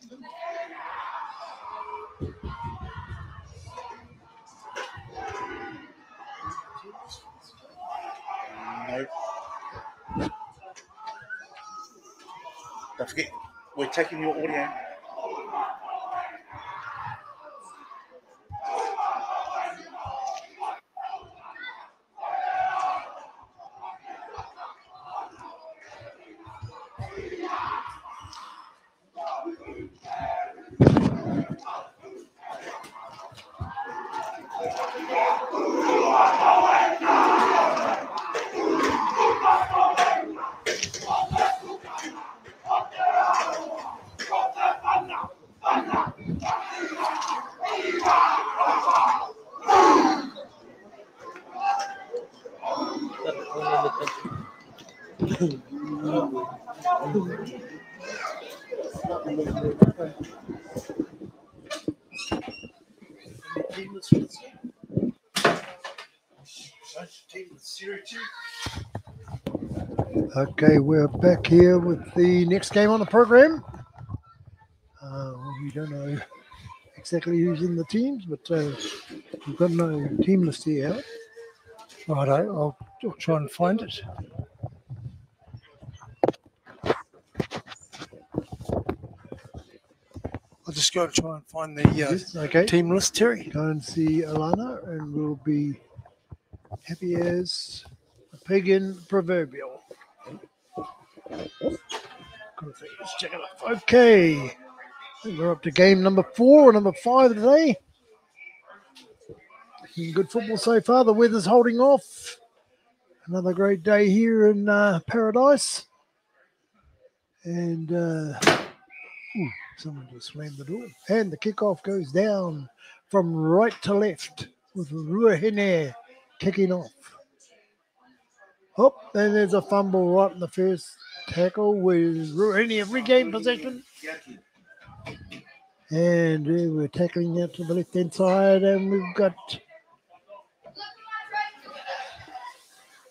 No. Don't forget, we're taking your audio. Okay, we're back here with the next game on the program. We don't know exactly who's in the teams, but we've got no team list here. Righto, I'll try and find it. I'll just go and try and find the team list, Terry. Go and see Alana, and we'll be happy as a pig in proverbial. Let's check it out. Okay, I think we're up to game number 4 or number 5 today. Good football so far. The weather's holding off. Another great day here in Paradise. And someone just slammed the door. And the kickoff goes down from right to left with Ruahine kicking off. Oh, and there's a fumble right in the first tackle with Ruahine have regained possession. And we're tackling out to the left-hand side, and we've got...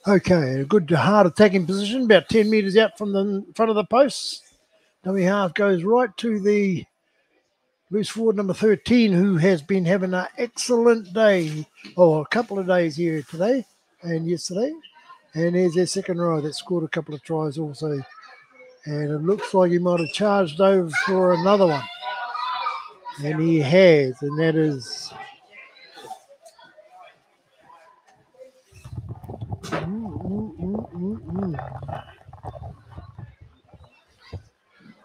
Okay, a good hard attacking position, about 10 metres out from the front of the posts. Dummy half goes right to the loose forward number 13, who has been having an excellent day, or a couple of days here today and yesterday. And there's their second row that scored a couple of tries also. And it looks like he might have charged over for another one. And he has, and that is...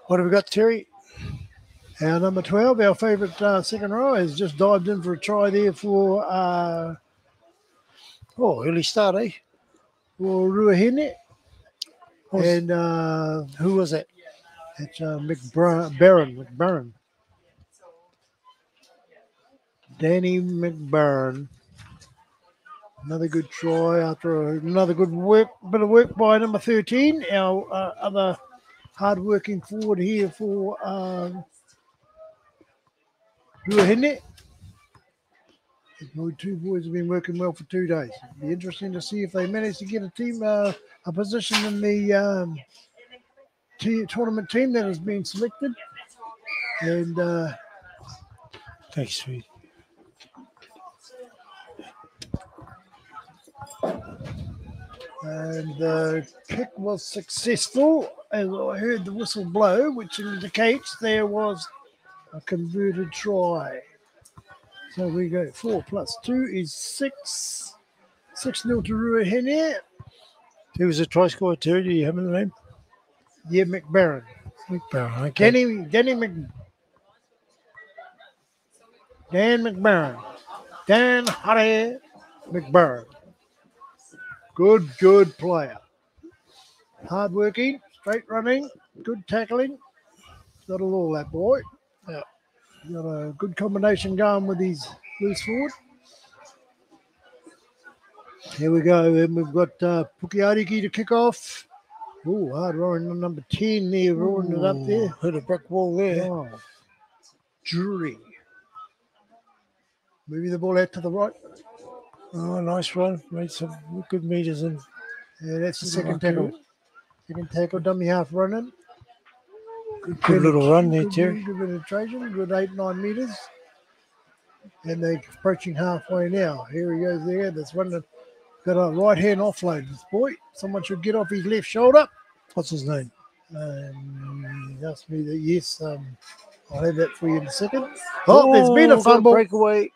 What have we got, Terry? Our number 12, our favourite second row, has just dived in for a try there for... early start, eh? For Ruahine. And who was that? It's McBarron. Danny McBarron. Another good try after another good bit of work by number 13, our other hard-working forward here for Ruahine. The two boys have been working well for 2 days. It'll be interesting to see if they manage to get a team, a position in the tournament team that has been selected. And thanks, sweet. And the kick was successful, as I heard the whistle blow, which indicates there was a converted try. So we go 4 plus 2 is 6. 6-0 to Ruahine. Who was the try scorer, Terry? Do you have the name? Yeah, McBarron. McBarron, okay. Dan McBarron. Dan Harry McBarron. Good player. Hard working, straight running, good tackling. Got all that boy. Yeah. Got a good combination going with his loose forward. Here we go. And we've got Puke Ariki to kick off. Oh, hard roaring on number 10 there, roaring it up there. Hit a brick wall there. Oh. Jury. Moving the ball out to the right. Oh, nice run. Made some good meters in. Yeah, that's the second tackle. Second tackle, dummy half running. Good little run there, Terry. Good penetration, good 8-9 meters. And they're approaching halfway now. Here he goes there. That's one that got a right hand offload. This boy, someone should get off his left shoulder. What's his name? He asked me that. Yes, I'll have that for you in a second. Oh, there's been a got fumble. Breakaway.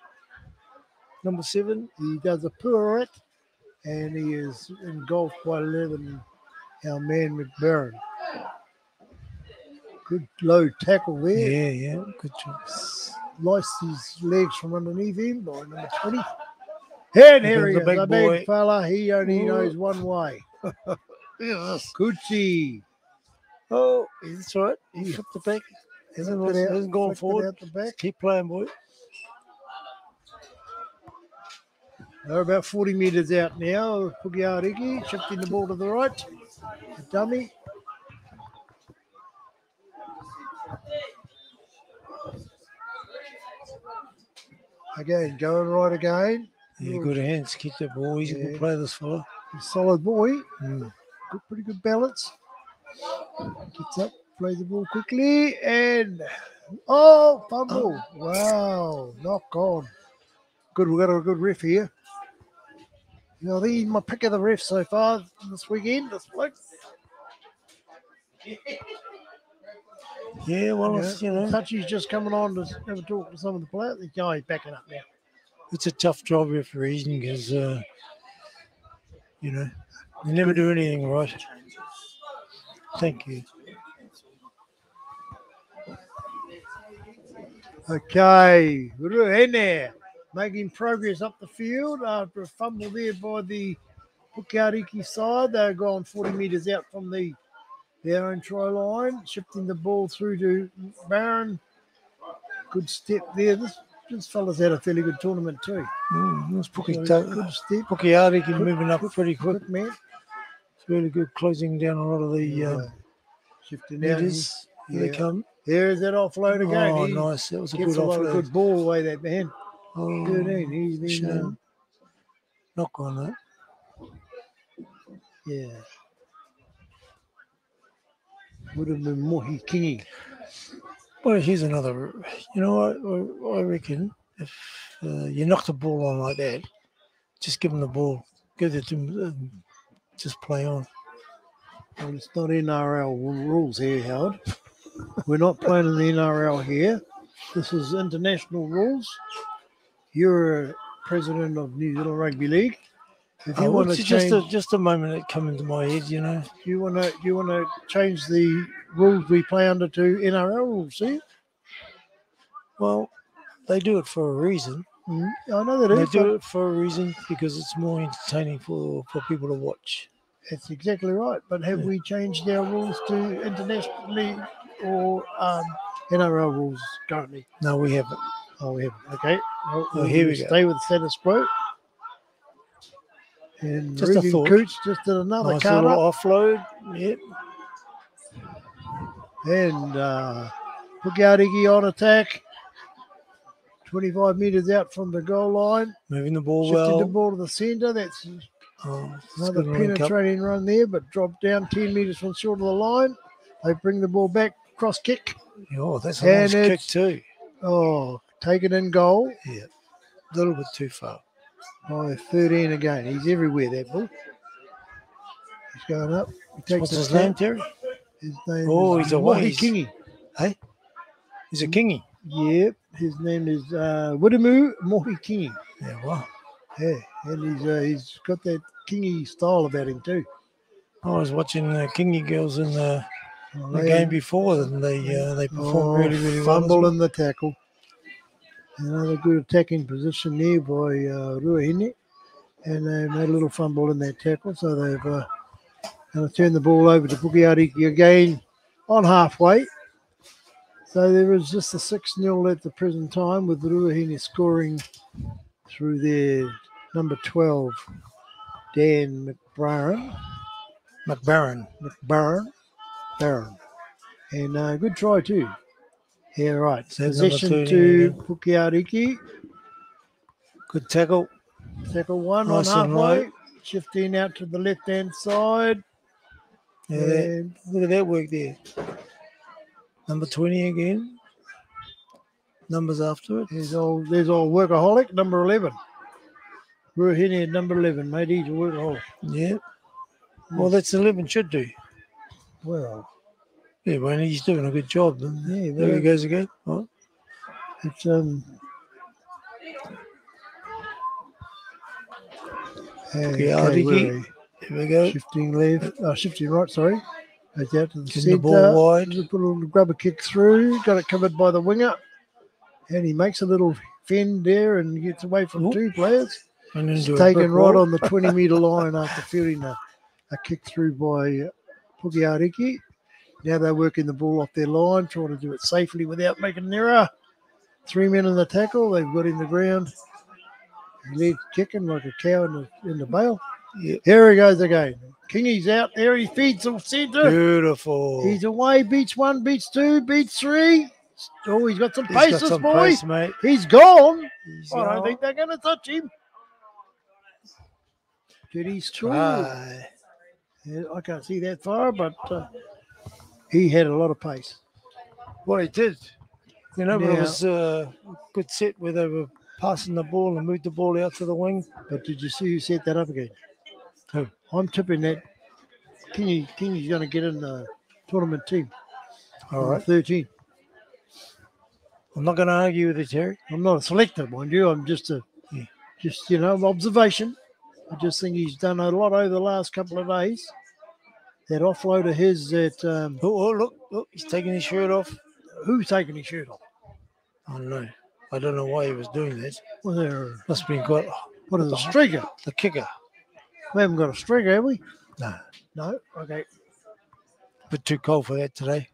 Number 7. He does a pirouette, and he is engulfed by 11. Our man McBaron. Good low tackle there. Yeah. Good job. Lost his legs from underneath him by number 20. And here he is, a big fella. He only knows one way. Coochie. Oh, that's right. He flipped the back. Hasn't gone forward. Out the back. Keep playing, boy. They're about 40 metres out now. Puke Ariki shifting the ball to the right. A dummy. Again, going right again. Yeah, good hands. Keep that ball. He's a good player, this fella. Solid boy. Pretty good balance. Gets up, plays the ball quickly, and fumble. Wow, knock on. Good, we've got a good ref here. You know, I think he's my pick of the ref so far this weekend. This bloke. Yeah, well, Touchy's just coming on to have a talk to some of the players. He's backing up now. It's a tough job refereeing because, they never do anything right. Thank you. Okay, Ruahine making progress up the field after a fumble there by the Puke Ariki side. They're going 40 metres out from their own try line, shifting the ball through to Barron. Good step there. This fella's had a fairly good tournament too. That's Puke Ariki moving up pretty quick, man. It's really good, closing down a lot of the shifting out. Here they come. There's that offload again. Oh, nice. That was a good offload. offload. Good ball away, that man. Oh, good. He's been knock on that. Yeah. Would have been Mohi Kingi. Well, here's another. I reckon if you knock the ball on like that, just give them the ball. Give it to them. Just play on. Well, it's not NRL rules here, Howard. We're not playing in the NRL here. This is international rules. You're a president of New Zealand Rugby League. If you want to change, just a moment that come into my head, You want to change the rules we play under to NRL rules, see? Well, they do it for a reason. I know that they do it for a reason because it's more entertaining for people to watch. That's exactly right. But have we changed our rules to internationally or NRL rules currently? No, we haven't. Oh, we haven't. Okay. Well, here we go. Stay with status quo. And just a thought. Cooch just did another nice cut little offload. Yep. And Puke Ariki on attack. 25 metres out from the goal line. Moving the ball Shifted the ball to the centre. That's another penetrating run there, but dropped down 10 metres from short of the line. They bring the ball back, cross kick. Oh, that's a nice kick too. Oh, taken in goal. Yeah, a little bit too far. Oh, 13 again. He's everywhere, that ball. He's going up. What's his name, Terry? His name he's a Mohi Kingi. Hey? He's a kingy. Yep. His name is Widamu Mohi Kingi. Yeah, wow. Yeah, and he's got that kingy style about him too. I was watching the Kingy girls in the game before, and they performed really, really well. Fumble in the tackle. Another good attacking position there by Ruahine. And they made a little fumble in that tackle, so they've going to turn the ball over to Puke Ariki again on halfway. So there is just a 6-0 at the present time, with Ruahine scoring through their number 12, Dan McBaron. And good try too. Yeah, right. Possession to Puke Ariki. Good tackle. Tackle one nice on halfway. Shifting out to the left-hand side. Yeah, look at that work there. Number 20 again. Numbers after it. There's old workaholic, number 11. Ruahine at number 11, mate. He's a workaholic. Yeah. Well, that's 11 should do. Well, Yeah, well, he's doing a good job. yeah, There he goes again. Oh. it's Okay, where Ariki. are we? Here we go. Shifting left, shifting right, sorry. Goes out to the Getting centre. the ball wide. Put a little grubber kick through. Got it covered by the winger. And he makes a little fend there and gets away from two players. And It's into a taken brick right wall. on the 20-metre line after fielding a kick through by Puke Ariki. Now they're working the ball off their line, trying to do it safely without making an error. 3 men in the tackle. They've got in the ground. Lead kicking like a cow in the bale. Yep. Here he goes again. Kingy's out there. He feeds the centre. Beautiful. He's away. Beats 1, beats 2, beats 3. Oh, he's got some He's pace, got this some boy. pace, mate. He's gone. He's I don't gone. think they're going to touch him. Did he score? Try. Yeah, I can't see that far, but he had a lot of pace. Well, he did. You know, but it Now- was a good set where they were passing the ball and moved the ball out to the wing. But did you see who set that up again? Who? I'm tipping that Kingy's going to get in the tournament team. All right. 13. I'm not going to argue with you, Terry. I'm not a selector, mind you. I'm just observation. I just think he's done a lot over the last couple of days. That offload of his that Look, he's taking his shirt off. who's taking his shirt off? I don't know. I don't know why he was doing that. Well, there, Must have been quite what is a striker? the kicker. We haven't got a striker, have we? No, No. Okay. a bit too cold for that today.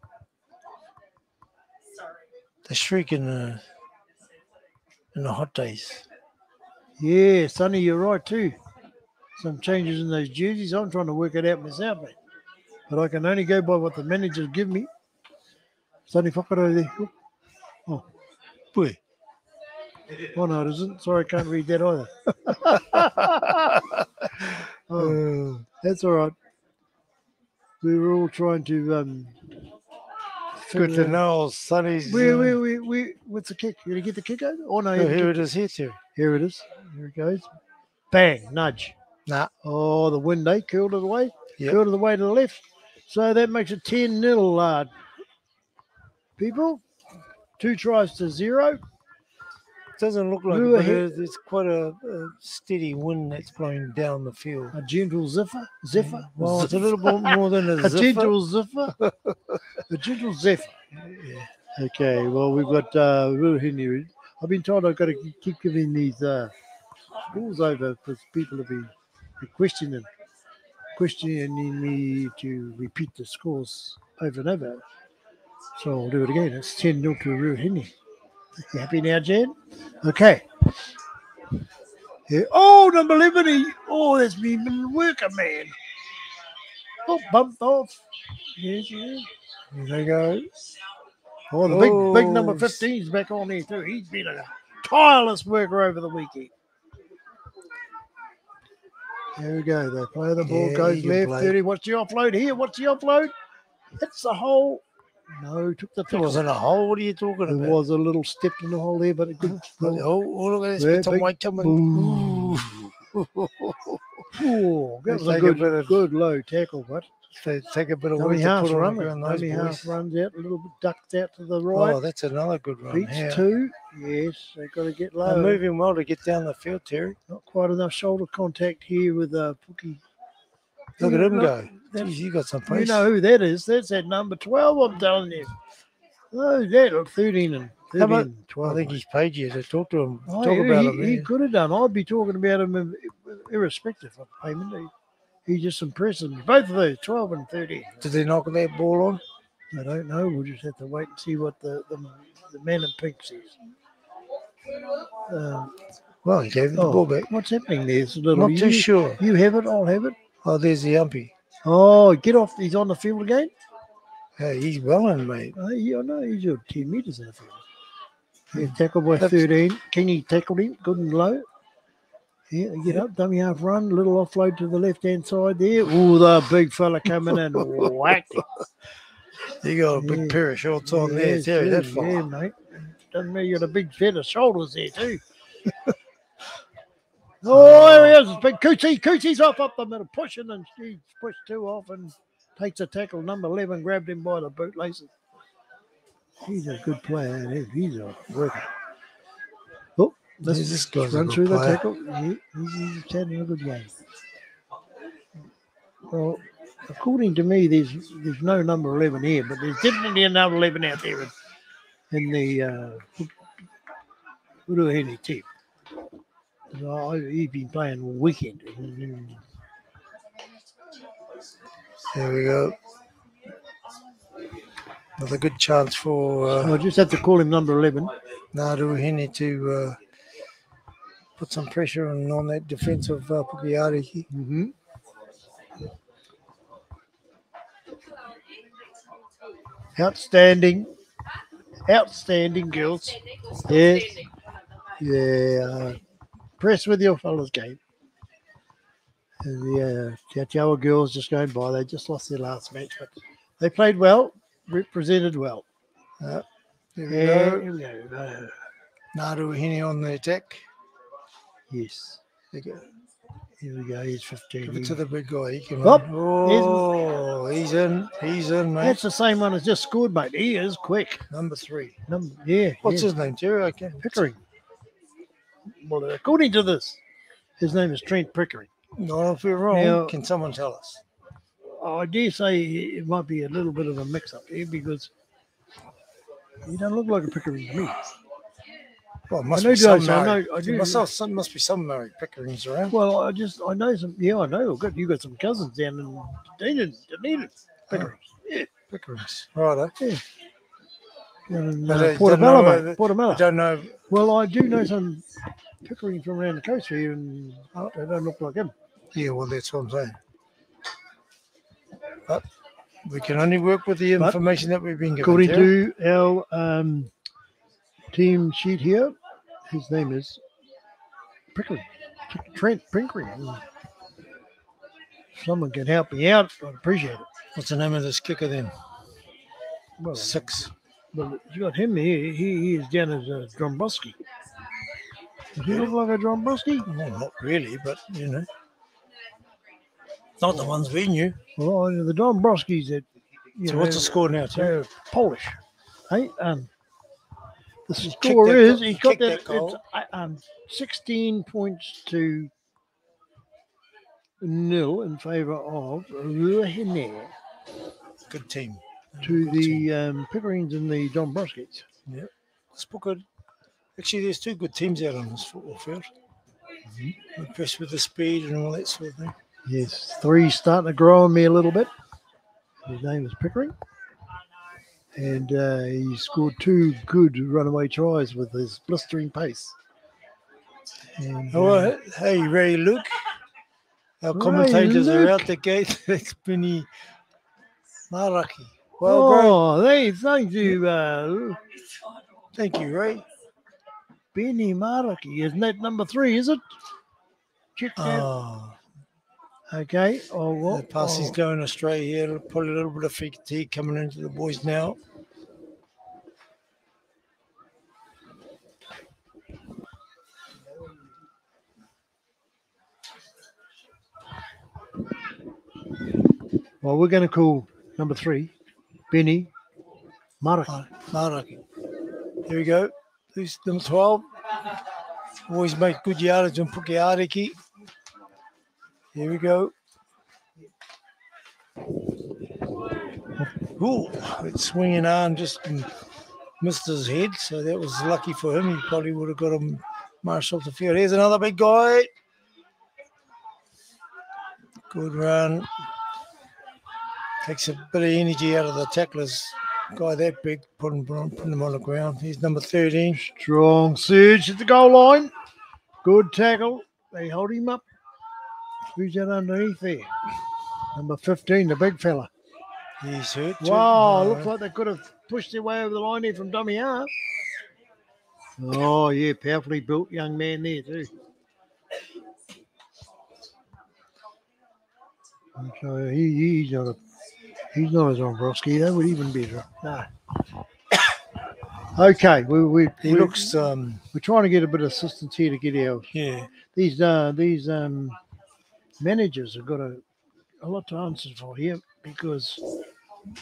The streak in the hot days. Yeah, Sonny, you're right too. Some changes in those jerseys. I'm trying to work it out myself, mate. But I can only go by what the managers give me. Sonny Whakaro there. Oh, Boy. oh no, it isn't. Sorry, I can't read that either. Oh, that's all right. We were all trying to Good figure to out- know, Sonny's. We what's the kick? Did he get the kick over? Oh no, Oh, he here kicked it is, here too. Here it is. Here it goes. Bang, nudge. Nah. Oh, the wind, they curled it away. Yep. Curled it away to the left. So that makes it 10-0, people. 2 tries to 0. Doesn't look like it, Who but ahead? it's quite a steady wind that's blowing down the field. A gentle ziffer. Well, it's a little bit more than a A ziffer. gentle ziffer. A gentle ziffer. Yeah. Okay, well, we've got Ruahine. I've been told I've got to keep giving these scores over because people have been questioning me to repeat the scores over and over. So I'll do it again. It's 10-0 to Ruahine. You happy now, Jan? Okay. Yeah. Oh, number 11. That's me worker, man. Oh, bumped off. Yes. Here they go. Oh, the big number 15 is back on there too. He's been a tireless worker over the weekend. There we go. They play the ball, Yeah, goes you can left, play. 30. What's the offload here? What's the offload? Hits the hole. No, took the It tackle. wasn't a hole. What are you talking There about? was a little step in the hole there, but it good. Oh, look at this. Yeah, Bit of big- white coming. Ooh. Ooh, that was a Take a bit good, of- good low tackle, but They take a bit of dummy weight to half put on run. the ground, those Dummy half boys. runs out, a little bit ducked out to the right. Oh, that's another good run. Beats Yeah. 2. Yes, they've got to get They're low. moving well to get down the field, Terry. Not quite enough shoulder contact here with Puke. Look at him Look, go. that's- Jeez, you got some You pace. know who that is. That's that number 12, I'm telling you. Oh, that look 13 and 13 about- and 12. I think he's paid you to talk to him. Oh, Talk about he, him. he yeah. could have done. I'd be talking about him irrespective of payment. He just impressed me. Both of those, 12 and 13. Did they knock that ball on? I don't know. We'll just have to wait and see what the man in pink says. Well, he gave the ball back. What's happening there? It's a little, Not too sure. You have it. I'll have it. Oh, there's the umpy. Oh, get off. He's on the field again. Hey, he's well in, mate. Oh, yeah, no, he's 10 metres in the field. Yeah, tackled by That's- 13. Kingy tackled him, good and low. Yeah, get up, dummy half run, little offload to the left-hand side there. Oh, the big fella coming in, whacked him. You got a big pair of shorts on there, Yes, too. That yeah, fella. mate. Doesn't mean you got a big set of shoulders there too. Oh, there he is. It's big Cootie. Cootie's off up the middle, pushing, and she's pushed two off and takes a tackle. Number 11 grabbed him by the bootlaces. He's a good player. He's a worker. Oh, This guy's a run good through player. the tackle. Yeah, he's having a good game. Well, according to me, there's no number 11 here, but there's definitely another 11 out there in the Ruahine team. He's been playing all weekend. There we go. Another good chance for I'll just have to call him number 11. Ruahine to put some pressure on that defensive Puke Ariki. Mm-hmm. Outstanding girls. Yes. Yeah. Press with your fellas game. And the Te girls just going by. They just lost their last match, but they played well, represented well. Here we Here go. we go. Ruahine on the attack. Yes. There you go. Here we go. He's 15. Give it to the big guy. He can Oh, run. Oh, he's in. He's in, mate. That's the same one as just scored, mate. He is quick. Number 3. What's his name, Terry? I can't. Pickering. Well, according to this, his name is Trent Pickering. No, if we're wrong, Now- can someone tell us? I dare say it might be a little bit of a mix-up here because he don't look like a Pickering to me. Well, it must I know be some guys, I Murray. know- I do- Must be some Murray Pickerings around. Well, I know some. Yeah, I know. Good, you got some cousins down in Dunedin. Pickerings. Yeah. Pickerings. Righto. Down in But I Portobello, don't know- mate. Portobello. I don't know. Well, I do know some Pickering from around the coast here, and they don't look like him. Yeah, well, that's what I'm saying. But we can only work with the information that we've been given. According Terry. to our team sheet here, his name is Pickering. Trent Pickering. If someone can help me out, I'd appreciate it. What's the name of this kicker then? Well, 6. Well, you got him here. He is down as a Dromboski. Does he look like a Dromboski? Well, not really, but you know. Not the ones we knew. Well, the Dromboskis that So what's the score now, Terry? they're Polish. Hey, the He score kicked is that- he's he got kicked that. that goal. It's 16 points to 0 in favour of Ruahine Good team. to Good the team. Pickerings and the Dromboskis. Yeah. It's good. Actually, there's 2 good teams out on this football field. Impressed with the speed and all that sort of thing. Yes, 3 starting to grow on me a little bit. His name is Pickering. And he scored 2 good runaway tries with his blistering pace. And, Oh, hey, Ray Luke. Our commentators are out the gate. That's Benny Maraki. Well, bro, thank you, thank you, Ray. Benny Maraki. Isn't that number 3, is it? Check that. Oh, Okay. Oh, well. the pass is going astray here. Probably a little bit of fatigue coming into the boys now. Well, we're going to call number 3, Benny Maraki. Maraki. Here we go. Who's number 12? Always make good yardage on Puke Ariki. Here we go. Ooh, that swinging arm just missed his head, so that was lucky for him. He probably would have got him marshaled the field. Here's another big guy. Good run. Takes a bit of energy out of the tacklers. Guy that big, putting him on the ground. He's number 13. Strong surge at the goal line. Good tackle. They hold him up. Who's that underneath there? Number 15, the big fella. He's hurt too. Wow, No. looks like they could have pushed their way over the line here from dummy half. Oh, yeah, powerfully built young man there too. So he's not He's not as Dombrowski. That would even be better. No. Okay, He looks we're trying to get a bit of assistance here to get our yeah. these managers have got a lot to answer for here because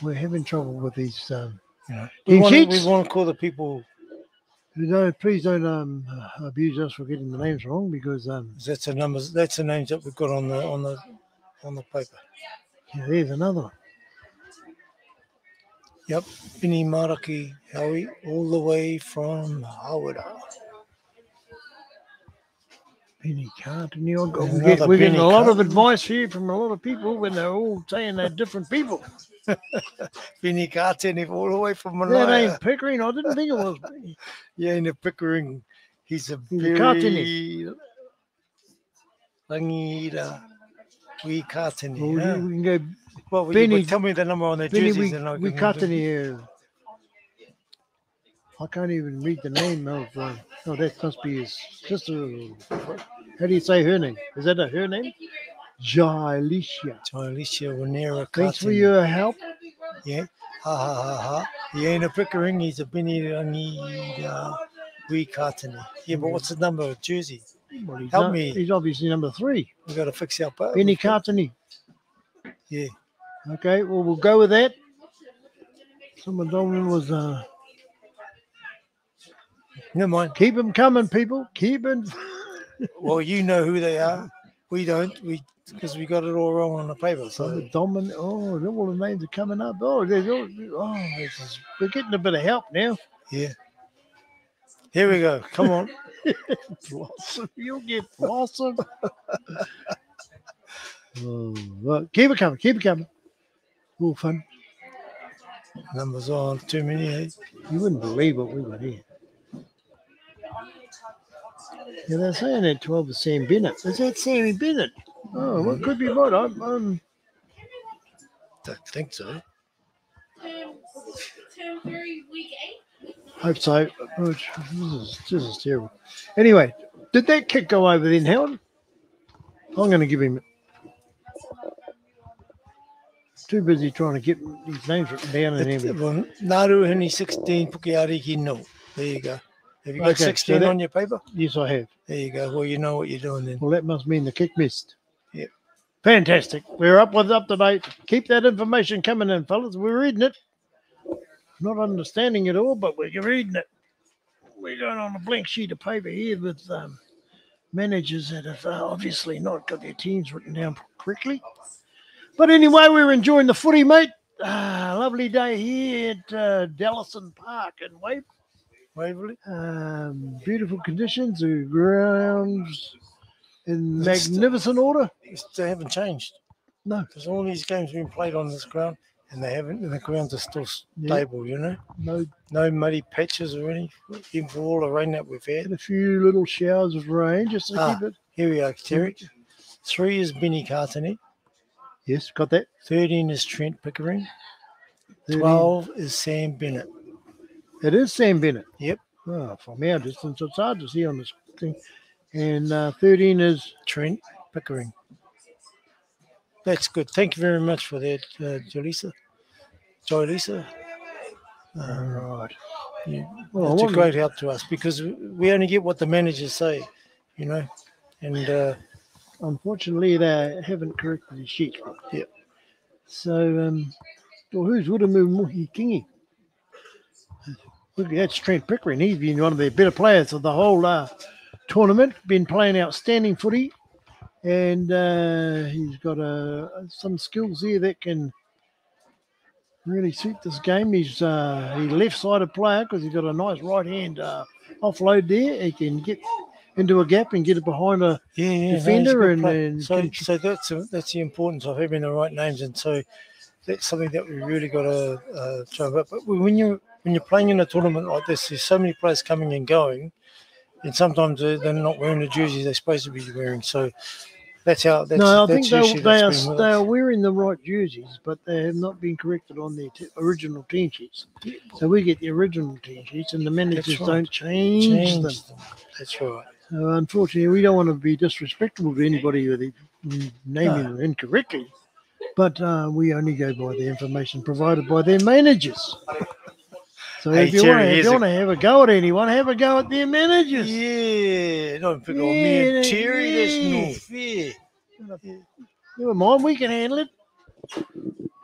we're having trouble with these We team want sheets. to call the people. Please don't abuse us for getting the names wrong because That's the numbers. That's the names that we've got on the paper. yeah, there's another one. Yep, Bini Maraki Howie, all the way from Hawera. Penny Cartony. We're Another getting Penny a lot of Cartony. advice here from a lot of people when they're all saying they're different people. Bini Karteni, all the way from That Malaya. ain't Pickering. I didn't think it was. Yeah, in the Pickering, he's a He's a very Rangira. We Karteni. Well, Yeah. we can go Well, Benny- tell me the number on their Benny. jerseys and I We can cut in here. I can't even read the name of. Oh, that must be his sister. How do you say her name? Is that her name? Jalicia. Alicia Wanera Thanks for Karteni. your help. Yeah. Ha ha ha ha. He ain't a Pickering, he's a Bini Rangira. We Karteni. Yeah, but what's the number of jersey? Well, he's Help not- me. He's obviously number 3. We got to fix our part. Benny Cartony. Yeah. Okay, well, we'll go with that. Someone told me was Never mind. keep them coming, people. Keep them. Well, you know who they are. We don't. Because we got it all wrong on the paper. So Dominant. Oh, all the names are coming up. Oh, we're getting a bit of help now. yeah. Here we go. Come on. Blossom, you'll get blossom. Oh, well, keep it coming. Keep it coming. All fun. Numbers on too many. Eh? You wouldn't believe what we got here. Yeah, they're saying that 12 is Sam Bennett. Is that Sammy Bennett? Oh, well, could be right. Don't think so. Term 3, week 8. Hope so. Oh, this is terrible. Anyway, did that kick go over then, Howard? I'm going to give him. Too busy trying to get these names written down and everything. Well, Ruahine 16, Puke Ariki no. There you go. Have you got Okay, 16 so that- on your paper? Yes, I have. There you go. Well, you know what you're doing then. Well, that must mean the kick missed. Yep. Fantastic. We're up to date. Keep that information coming in, fellas. We're reading it. Not understanding it all, but we're reading it. We're going on a blank sheet of paper here with managers that have obviously not got their teams written down correctly. But anyway, we're enjoying the footy, mate. Lovely day here at Dallison Park in Waverley? beautiful conditions. The grounds in It's- magnificent order. They haven't changed. No. Because all these games have been played on this ground and they haven't, and the grounds are still Yeah. stable, you know? No, No muddy patches or anything, even for all the rain that we've had. had a few little showers of rain just to keep it. Here we are, Terry. 3 is Benny Cartony. Yes, got that. 13 is Trent Pickering. 13. 12 is Sam Bennett. It is Sam Bennett. Yep. Oh, from our distance, it's hard to see on this thing. And 13 is Trent Pickering. That's good. Thank you very much for that, Jolisa. right. Yeah, Well, it's a what- great help to us because we only get what the managers say, you know. And Unfortunately, they haven't corrected the sheet. Yeah. So, well, who's Wuramu Muhi Kingi? Look, that's Trent Pickering. He's been one of the better players of the whole tournament. Been playing outstanding footy, and he's got some skills here that can really suit this game. He's left-sided player because he's got a nice right-hand offload there. He can get into a gap and get it behind a defender, so that's the importance of having the right names, and so that's something that we really got to try about. But when you're playing in a tournament like this, there's so many players coming and going, and sometimes they're not wearing the jerseys they're supposed to be wearing. So that's how. That's, no, I that's think the issue they that's been with are us. wearing the right jerseys, but they have not been corrected on their original team sheets. So we get the original team sheets, and the managers right. don't change them. That's right. So unfortunately, we don't want to be disrespectful to anybody with naming them incorrectly. But we only go by the information provided by their managers. So Hey, if you Terry, want to have a go at anyone, have a go at their managers. Yeah, don't pick on me and Terry. That's no fair. Never mind, we can handle it.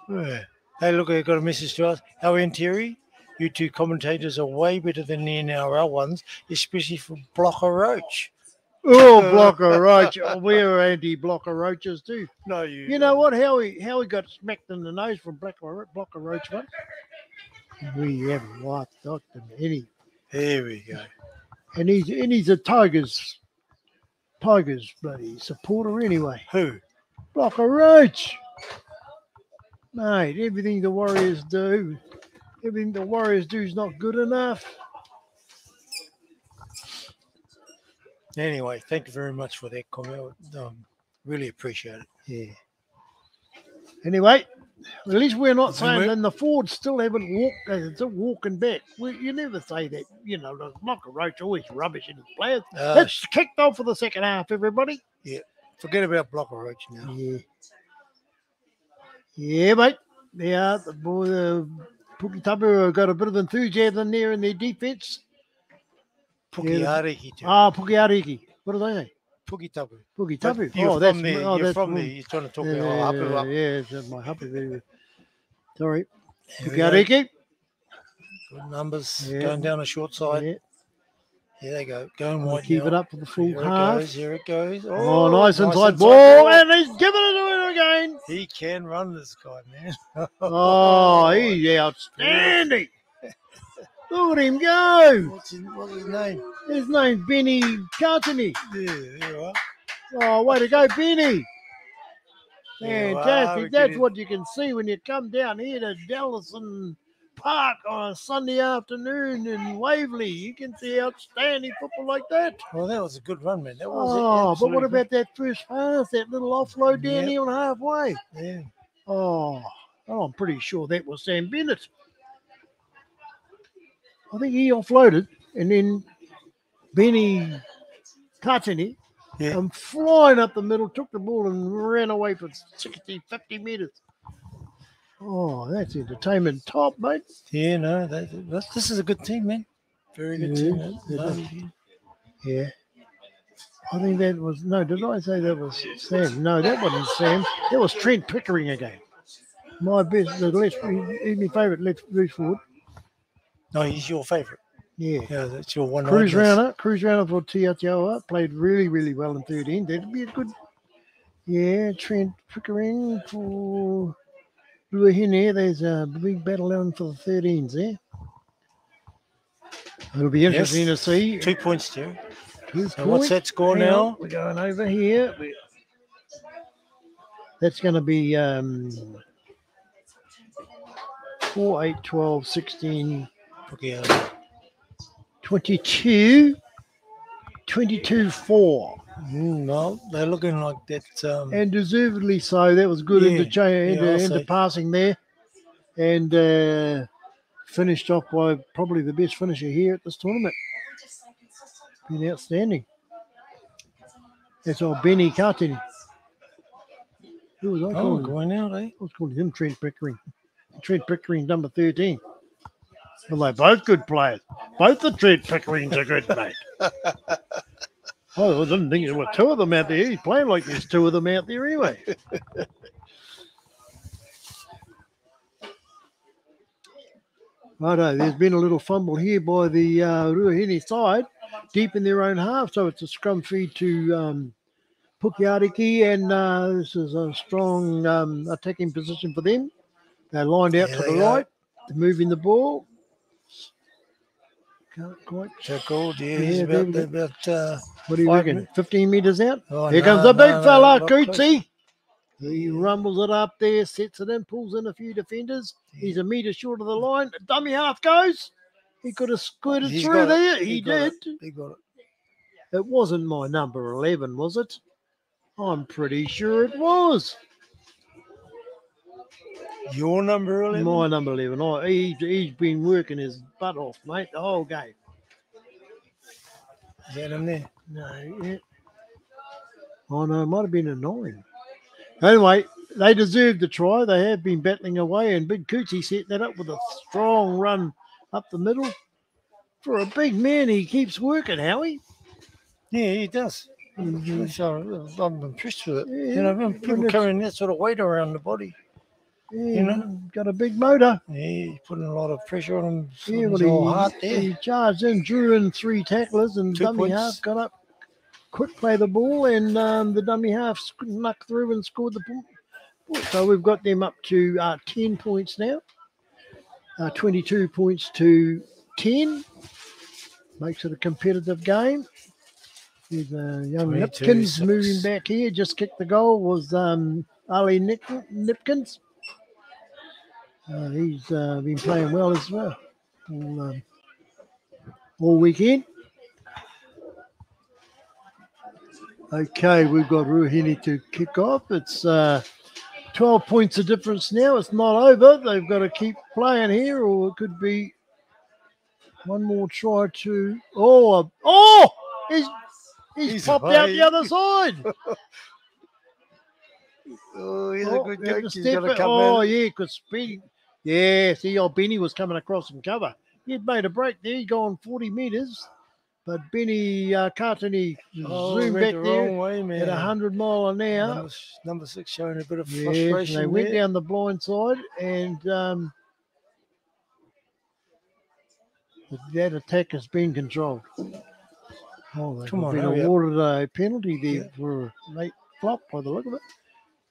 Yeah. Hey, look, I got a message to us. How and Terry? You two commentators are way better than the NRL ones, especially for Blocker Roach. Oh, Blocker Roach. Oh, we're anti-Blocker Roaches too. No, You know what? How he got smacked in the nose from Blocker Roach once? We haven't liked him any. There we go. And he's a Tigers bloody supporter anyway. Who? Blocker Roach. Mate, everything the Warriors do is not good enough. Anyway, thank you very much for that comment. Really appreciate it. Yeah. Anyway, at least we're not Isn't saying it? then the Fords still haven't walked. They're still walking back. You never say that. You know, the Blocker Roach always rubbish in his players. It's kicked off for the second half, everybody. Forget about Blocker Roach now. Yeah. Yeah, mate. Yeah, the boy, Puke Tabu got a bit of enthusiasm there in their defence. Puke Yeah, Ariki. Puke Ariki. What do they say? Puke Tabu. Puke But Tabu. You're that's from there. oh, You're that's from there. You're trying to talk about Hapu up. Yeah, it's my happy baby. Sorry. Here Puke we go. Ariki. Good numbers. Yeah. Going down the short side. Yeah. Here they go. Going We'll wide keep now. it up for the full Here half. Here it goes. Oh, nice inside ball. And he's giving it away again. He can run, this guy, man. Oh, he's outstanding. Look at him go. What's his name? His name's Benny Cartony. Yeah, there you are. Oh, way to go, Benny. There you are. Fantastic. We That's can- what you can see when you come down here to Dallison Park on a Sunday afternoon in Waverley. You can see outstanding football like that. Well, that was a good run, man. That was Oh, but absolutely what about that first pass, that little offload down Yep. here on halfway? good. Yeah. Oh, I'm pretty sure that was Sam Bennett. I think he offloaded, and then Benny Cartony Yeah. flying up the middle, took the ball and ran away for 60, 50 metres. Oh, that's entertainment top, mate. Yeah, no, this is a good team, man. Very good Yeah, team. it No, is. Yeah. I think that was, no, did I say that was Sam? No, that wasn't Sam. That was Trent Pickering again. My best, he's my favourite left loose forward. no, he's your favourite. Yeah. Yeah, that's your one. Cruise rounder for Tiatua. Played really, really well in 13. That'd be a good, yeah, Trent Pickering for Ruahine. There's a big battle on for the 13s there. It'll be interesting to see. 2 points, Terry. 2 So what's points. that score Hang on, now? we're going over here. That's going to be 4, 8, 12, 16, Okay, 22, 22, 4. no, they're looking like that. And deservedly so. That was good Yeah, into I'll say. passing there. And finished off by probably the best finisher here at this tournament. Been outstanding. That's old Benny Cartini. Who was I Oh, calling him? going out, eh? I was calling him Trent Pickering. Trent Pickering, number 13. Well, they're both good players. Both the Trent Pickerings are good, mate. I didn't think there were two of them out there. He's playing like there's two of them out there anyway. Righto, there's been a little fumble here by the Ruahine side, deep in their own half. So it's a scrum feed to Puke Ariki, and this is a strong attacking position for them. They're lined out Yeah, to they the are. right. They're moving the ball. Can't quite. Tackled, yeah, Yeah, he's there about, we go. about What do you 5 reckon? minutes. 15 metres out? Oh, Here no, comes the big no, fella, not close. Cootsy. He rumbles it up there, sets it in, pulls in a few defenders. He's a metre short of the line. Dummy half goes. He could have squirted He's through got it. there. He He got did. it. He got it. It wasn't my number 11, was it? I'm pretty sure it was. Your number 11? My number 11. Oh, he's been working his butt off, mate, the whole game. Is that him there? No, yeah. Oh, no, it might have been a 9. Anyway, they deserved the try. They have been battling away, and Big Coochie set that up with a strong run up the middle. For a big man, he keeps working, Howie. Yeah, he does. Mhm. So I'm impressed with it. Yeah, You know, when people it's- carrying that sort of weight around the body, Yeah, know? got a big motor. yeah, he's putting a lot of pressure on him. Yeah, Yeah, well, his whole heart there. he charged in, drew in 3 tacklers, and 2 dummy points. half got up, quick play the ball, and the dummy half snuck through and scored the ball. So we've got them up to 10 points now. 22 points to 10. Makes it a competitive game. There's young 22, Nipkins 6. moving back here. Just kicked the goal was Ali Nipkins. He's been playing well as well all weekend. Okay, we've got Ruahine to kick off. It's 12 points of difference now. It's not over. They've got to keep playing here, or it could be one more try to. He's popped out the other side. Oh, he's a good we have coach. to He's step going to it. come Oh, in. yeah, because Benny. Yeah, see, old Benny was coming across from cover. He'd made a break there. He'd gone 40 metres. But Benny Cartony zoomed went back the there wrong way, man. at 100 mile an hour. Number 6 showing a bit of Yes, frustration. and they went there. down the blind side, and that attack has been controlled. Oh, they've Come on, been hurry up. awarded a penalty there for a late flop by the look of it.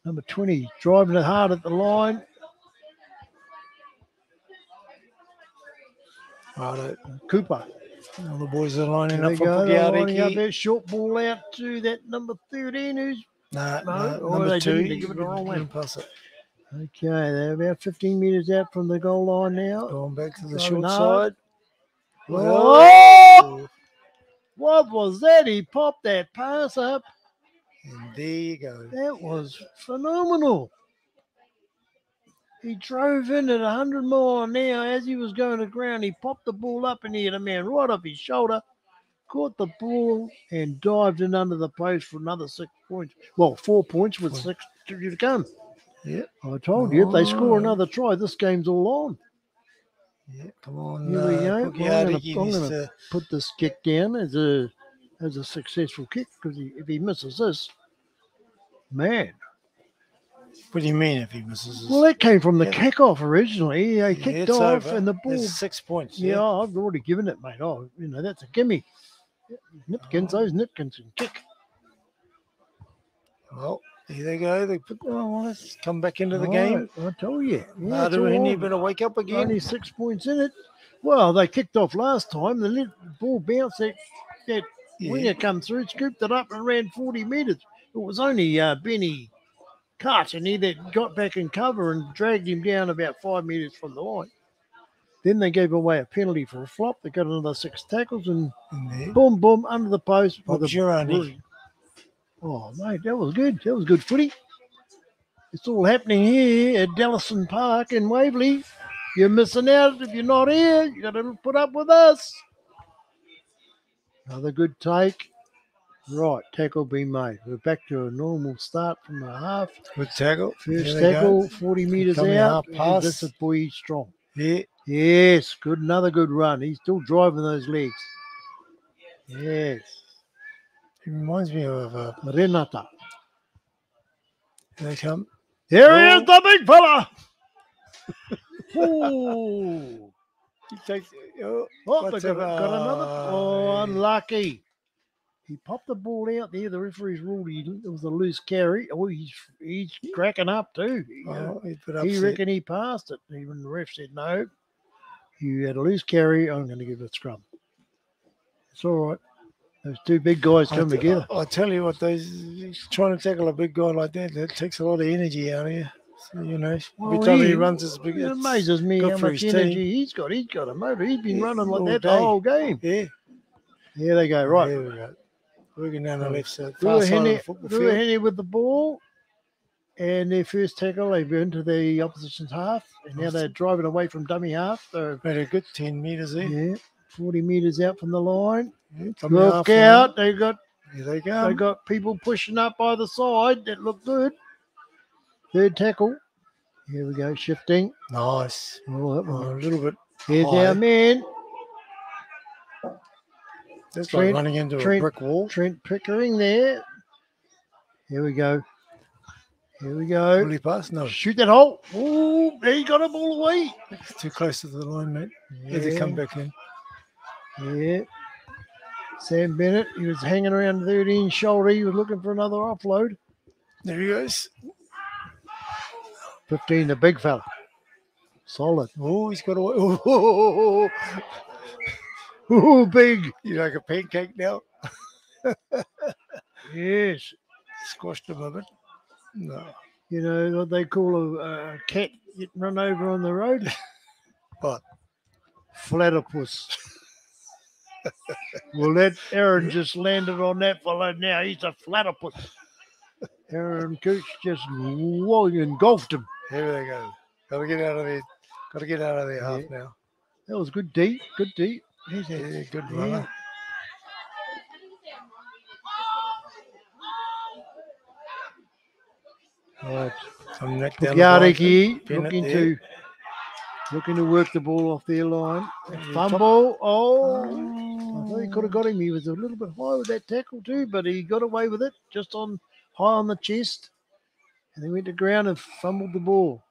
Number 20, driving it hard at the line. Right, Cooper. all the boys are lining There up they for go. Puke They're lining up Ariki. that short ball out to that number 13 who's No, oh, number they 2. didn't. They give it the wrong way. Didn't pass it. Okay, they're about 15 metres out from the goal line now. Going back to the Driving short hard. side. Oh! What was that? He popped that pass up. And there you go. That was phenomenal. He drove in at 100 mile an hour as he was going to ground. He popped the ball up and he had a man right off his shoulder, caught the ball and dived in under the post for another 6 points. Well, 4 points with 6 to come. Yep. I told you, if they score Oh. another try, this game's all on. Yeah, come on. Here we go. Puke I'm Ariki going needs to to. put this kick down as a successful kick, because if he misses this, man. What do you mean if he misses this? Well, that came from the Yeah. kickoff originally. He Yeah, kicked it's off over. and the ball. There's 6 points. Yeah, I've already given it, mate. Oh, that's a gimme. Nipkins, those Nipkins can kick. Well, here they go. They put. Oh, well, let's come back into the All game. right, I told you. Yeah, it's Ruahine, all you on. better wake up again. Only 6 points in it. Well, they kicked off last time. The ball bounced. That winger come through, scooped it up and ran 40 metres. It was only Benny Cartony that got back in cover and dragged him down about 5 metres from the line. Then they gave away a penalty for a flop. They got another 6 tackles and boom, boom, under the post. Bob Girardi. Oh, mate, that was good. That was good footy. It's all happening here at Dellison Park in Waverley. You're missing out if you're not here. You got to put up with us. Another good take. Right, tackle being made. We're back to a normal start from the half. Good tackle. First There they tackle, go. 40 metres Coming out. half pass. This is boy strong. Yeah. Yes, good. Another good run. He's still driving those legs. Yes. He reminds me of Renata. Here they come. Here he is, the big fella. Ooh. He takes. Oh, Oh, they what's got another. Oh, yeah. unlucky. He popped the ball out there. The referee's ruled it was a loose carry. Oh, he's cracking up too. Oh, he put He upset. reckoned he passed it. Even the ref said no. You had a loose carry. I'm going to give it a scrum. It's all right. Those two big guys come together. I tell you what, trying to tackle a big guy like that takes a lot of energy out of you. So, every time he runs as big, It amazes me good how for much his energy team. he's got. He's got a motor. He's been Yeah, running like all that day. the whole game. Yeah, Here they go. Right. there we go. Working down the left side, far side of the football field. Ruahine with the ball. And their first tackle, they've into the opposition's half. And now they're driving away from dummy half. So, Made a good 10 metres there. yeah, 40 metres out from the line. Yeah, dummy Look half out. line. Here they go. They got people pushing up by the side. That look good. Third tackle. Here we go, shifting. Nice. Oh, that Oh, one. a little bit. Here's high. our man. That's Trent- like running into a Trent- brick wall. Trent Pickering there. Here we go. Here we go. Will he pass? No. Shoot that hole. Oh, he got a ball away. It's too close to the line, mate. Had to come back in. Yeah. Sam Bennett, he was hanging around 13 shoulder. He was looking for another offload. There he goes. 15, the big fella. Solid. Oh, he's got away. Oh, Ooh, big. you like a pancake now? Yes. Squashed him a bit. No. You know what they call a cat getting run over on the road? What? Platypus. Well, that Aaron just landed on that fella now. He's a platypus. Aaron Cooch just engulfed him. Here they go. Got to get out of there. Got to get out of there half Yeah. now. That was good deep. Good deep. Here's that. Yeah, good Yeah. runner. Right. Come back down the line. Yariki Bennett looking to work the ball off their line. Yeah, Fumble. Oh, I thought he could have got him. He was a little bit high with that tackle too, but he got away with it just on high on the chest. And he went to ground and fumbled the ball.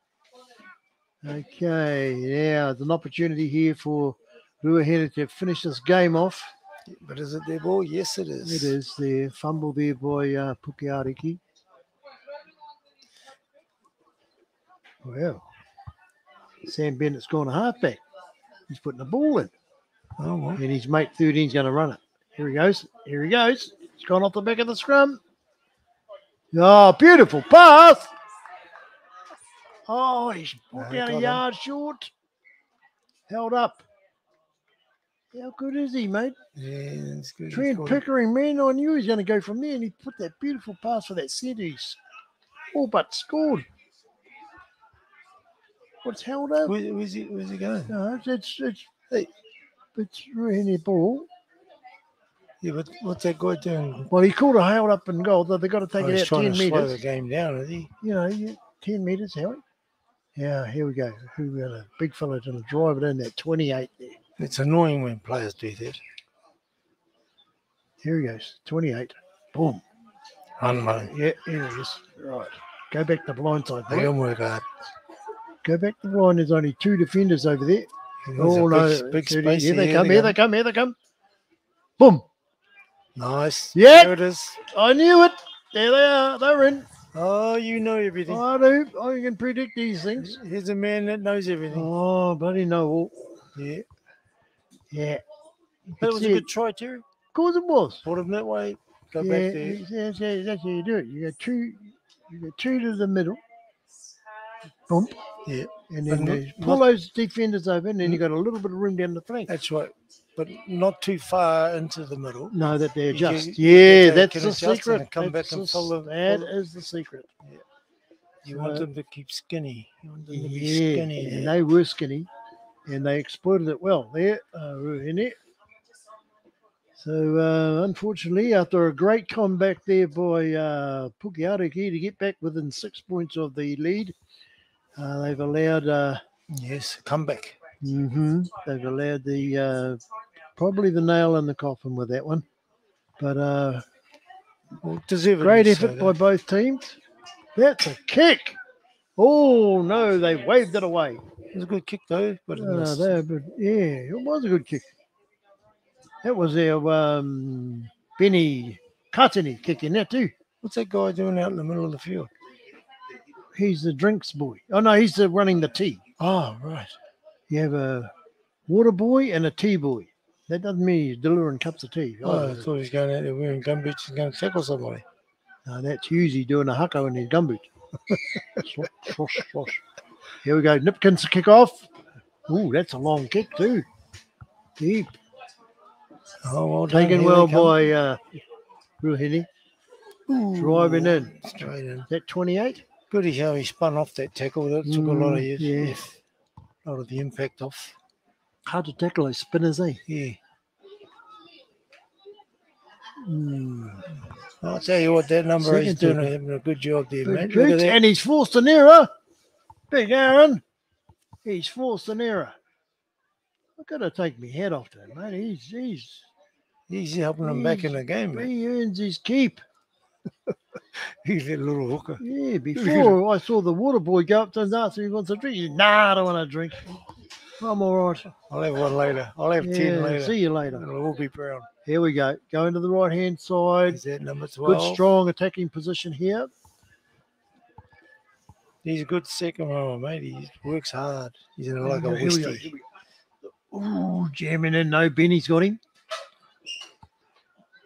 Okay, yeah, there's an opportunity here for Ruahine to finish this game off. But is it their ball? Yes, it is. It is there. Fumble there by Puke Ariki. Well, Sam Bennett's gone a halfback. He's putting the ball in. Oh, well. And his mate 13's going to run it. Here he goes. Here he goes. It's gone off the back of the scrum. Oh, beautiful pass. Oh, he's put down a yard short. Held up. How good is he, mate? Yeah, it's good. Trent Pickering, man, I knew he was going to go from there, and he put that beautiful pass for that centre. He's all but scored. What's held up? Where's he going? No, it's Ruahine ball. Yeah, but what's that guy doing? Well, he called a held up and goal. They've got to take Oh, it he's out trying 10 to slow metres. the game down, is he? You know, 10 metres, Howard. Yeah, here we go. Who got a big fella going to drive it in that 28 there. It's annoying when players do that. Here he goes. 28. Boom. Unload. Yeah, here it is. Right. Go back to blind side. They boy. can work hard. Go back to blind. There's only 2 defenders over there. There's Oh, a no. big 30. space. Here they come. Here they come. Here they come. Boom. Nice. Yeah. There it is. I knew it. There they are. They're in. Oh, you know everything. I do. I can predict these things. Here's a man that knows everything. Oh, bloody no. Yeah. Yeah. That was a It's good try, Terry. Of course it was. Put him that way. Go Yeah, back there. that's how you do it. You go two to the middle. Bump. Yeah. And then But you not- pull those defenders over, and then you got a little bit of room down the flank. That's right. But not too far into the middle. No, that they You adjust. can- Yeah, they that's can the adjust and secret. come back That's and the- fill the- That fill- is the secret. You want them to keep skinny. You want them to be Yeah, skinny. and they were skinny, and they exploited it well. There, in it. So, unfortunately, after a great comeback there by Puke Ariki to get back within 6 points of the lead, they've allowed. Yes, come back. They've allowed the probably the nail in the coffin with that one, but Well, deservedly great so, effort though. by both teams. That's a kick. Oh no, they waved it away. It was a good kick though, but it missed. Yeah, it was a good kick. That was our Benny Katani kicking that too. What's that guy doing out in the middle of the field? He's the drinks boy. Oh no, he's running the tea. Oh, right. You have a water boy and a tea boy. That doesn't mean he's delivering cups of tea. Oh, I thought he was going out there wearing gumboots and going to tackle somebody. No, that's Husey doing a hucko in his gumboot. Slosh, slosh, slosh. Here we go. Nipkins kick off. Ooh, that's a long kick too. Deep. Oh, well done. Taken Here well they come. by Ruahine. Ooh, driving in. Straight in. Is that 28? Good how he spun off that tackle. That took a lot of yeah. a lot of the impact off. Hard to tackle those spinners, eh? Yeah. I'll tell you what, that number is Second doing having a good job there, mate. Good Look at Coots, that. and he's forced an error. Big Aaron. He's forced an error. I've got to take my hat off to him, mate. He's helping them back in the game, mate. He earns his keep. He's a little hooker. Yeah, before I saw the water boy go up to him and ask if he wants a drink. He said, nah, I don't want a drink. I'm all right. I'll have one later. I'll have 10 later. See you later. It'll all be brown. Here we go. Going to the right-hand side. Is that number 12? Good, strong attacking position here. He's a good second rower, mate. He works hard. He's in like a Here we go. Westie. Ooh, jamming in. No, Benny's got him.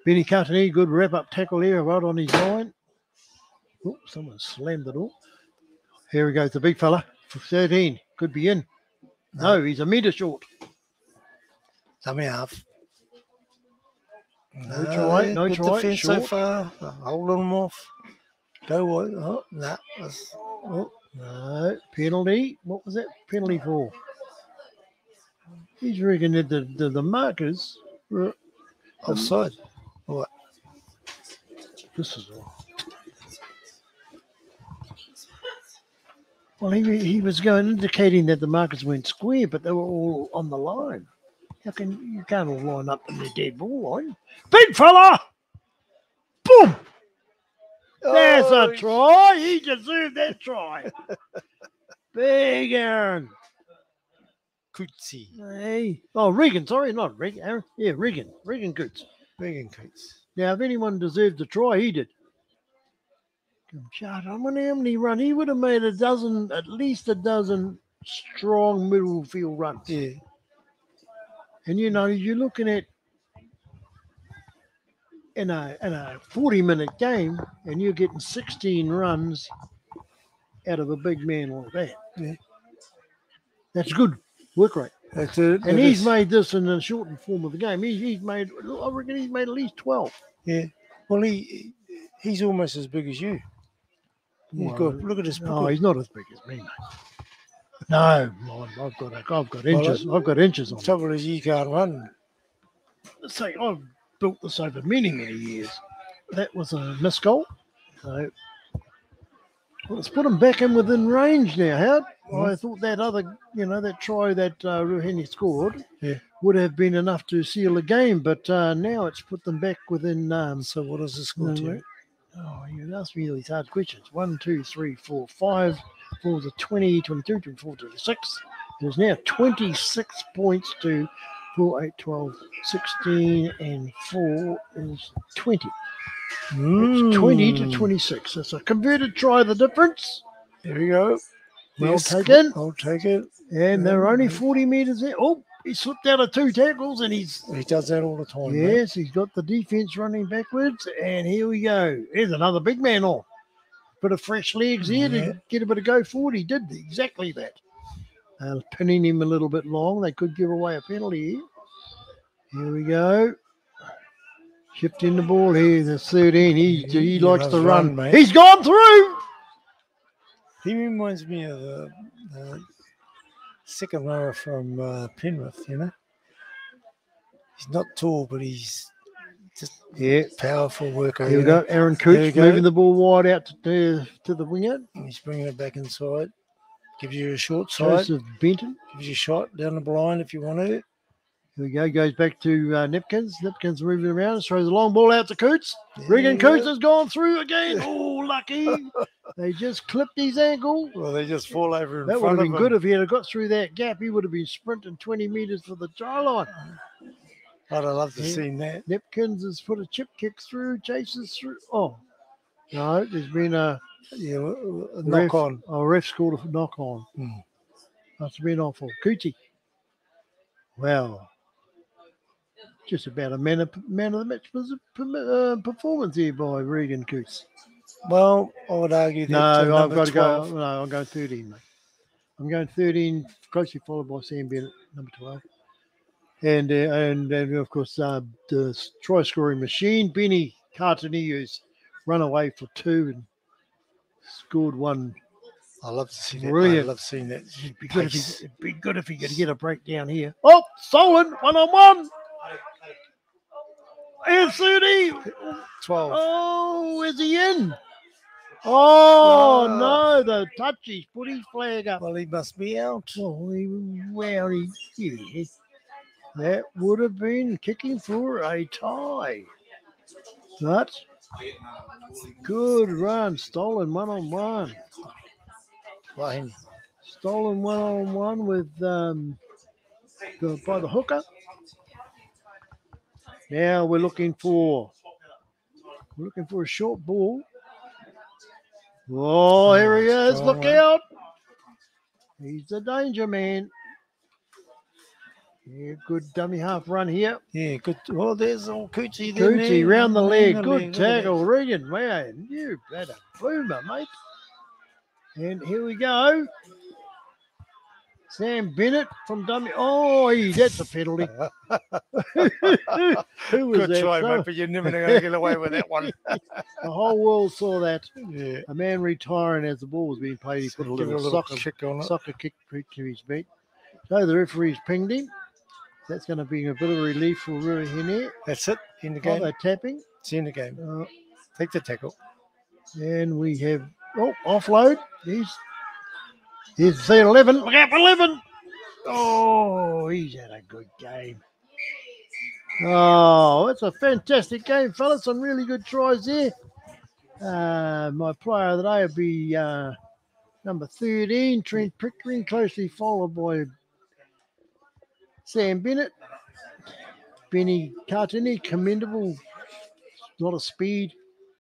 Benny Cartini, good wrap-up tackle here right on his line. Oh, someone slammed the door. Here we go, the big fella for 13. Could be in. No, he's a metre short. Some half. No try, no good try. defense Short. so far. Hold them off. Go what? Oh, nah. Oh, no, penalty. What was that penalty for? He's reckon that the markers were Offside. What? This is all. Well, he was going indicating that the markers went square, but they were all on the line. How can you can't all line up in the dead ball line? Big fella! Boom! There's a try. He deserved that try. Big Aaron. Cootsie. Hey. Oh, Regan. Sorry, not Regan. Aaron. Yeah, Regan. Regan Coots. Regan Coots. Now, if anyone deserved a try, he did. I wonder how many runs. He would have made at least a dozen strong middle field runs. Yeah. And, you know, you're looking at in a 40-minute game, and you're getting 16 runs out of a big man like that. Yeah. That's good work rate. That's it. And he's made this in a shortened form of the game. I reckon he's made at least 12. Yeah. Well, he's almost as big as you. Look at his. No, he's not as big as me, mate. No, mine, I've got inches. I've got inches on The it. trouble is you can't run. Say, I've built this over many years. That was a missed goal. So let's put him back in within range now, Howard. I thought that other, that try that Ruahine scored would have been enough to seal the game, but now it's put them back within. So what does the score to? Oh, you ask me these hard questions. 1, 2, 3, 4, 5. 4 is 20, 22, 24, 26. There's now 26 points to 4, 8, 12, 16, and 4 is 20. It's 20 to 26. That's a converted try, the difference. There we go. Well taken. I'll take it. And they're only 40 metres there. Oh, he slipped out of 2 tackles and he does that all the time. Yes, he's got the defence running backwards. And here we go. There's another big man on. Bit of fresh legs here to get a bit of go forward. He did exactly that. Pinning him a little bit long. They could give away a penalty here. Here we go. Chipped in the ball here. The 13. He likes to run. Mate. He's gone through. He reminds me of the second rower from Penrith, He's not tall, but he's just powerful worker. Here we go. Aaron Coots moving the ball wide out to the winger. He's bringing it back inside. Gives you a short side. Joseph Benton. Gives you a shot down the blind if you want it. Here we go. Goes back to Nipkins. Nipkins moving around. Throws a long ball out to Coots. Regan Coots has gone through again. Oh, lucky. They just clipped his ankle. Well, they just fall over in that front would of have him. been good if he had got through that gap. He would have been sprinting 20 metres for the try line. I'd have loved to have seen that. Nipkins has put a chip kick through, chases through. Oh, no, there's been a knock on. Oh, ref scored a knock on. Must have been awful. Coochie. Well, just about a man of the match performance here by Regan Coots. Well, I would argue that. No, I've got to 12. go. No, I'm going 13, mate. I'm going 13, closely followed by Sam Bennett, number 12. And of course, the try scoring machine, Benny Cartini, who's run away for 2 and scored 1. I love to see that. Brilliant. I love seeing that. It'd be good if he could get a breakdown here. Oh, Solon, 1-on-1. And 30. 12. Oh, is he in? Oh, Oh. no, the touchy's put his flag up. Well, he must be out. Oh, yeah. That would have been kicking for a tie. But good run. Stolen one-on-one. Ruahine. Stolen one-on-one with by the hooker. Now we're looking for a short ball. Oh, here he is. Strong Look one. out. He's a danger man. Yeah, good dummy half run here. Yeah, good. Oh, there's old Coochie there. Coochie round the leg. Good Look at tackle. Regan, man. You better boomer, mate. And here we go. Sam Bennett from dummy. Oh, that's a penalty. that. Who was Good that? try, So- mate, but you're never going to get away with that one. The whole world saw that. Yeah. A man retiring as the ball was being played. He put a Give it little soccer kick on it. kick to his beat. So the referee's pinged him. That's going to be a bit of relief for Ruahine. That's it. In the Oh, game. they're tapping. It's in the game. Take the tackle. And we have, offload. He's 11. Look out for 11. Oh, he's had a good game. Oh, it's a fantastic game, fellas. Some really good tries there. My player of the day will be number 13, Trent Pickering, closely followed by Sam Bennett. Benny Cartini, commendable, lot of speed.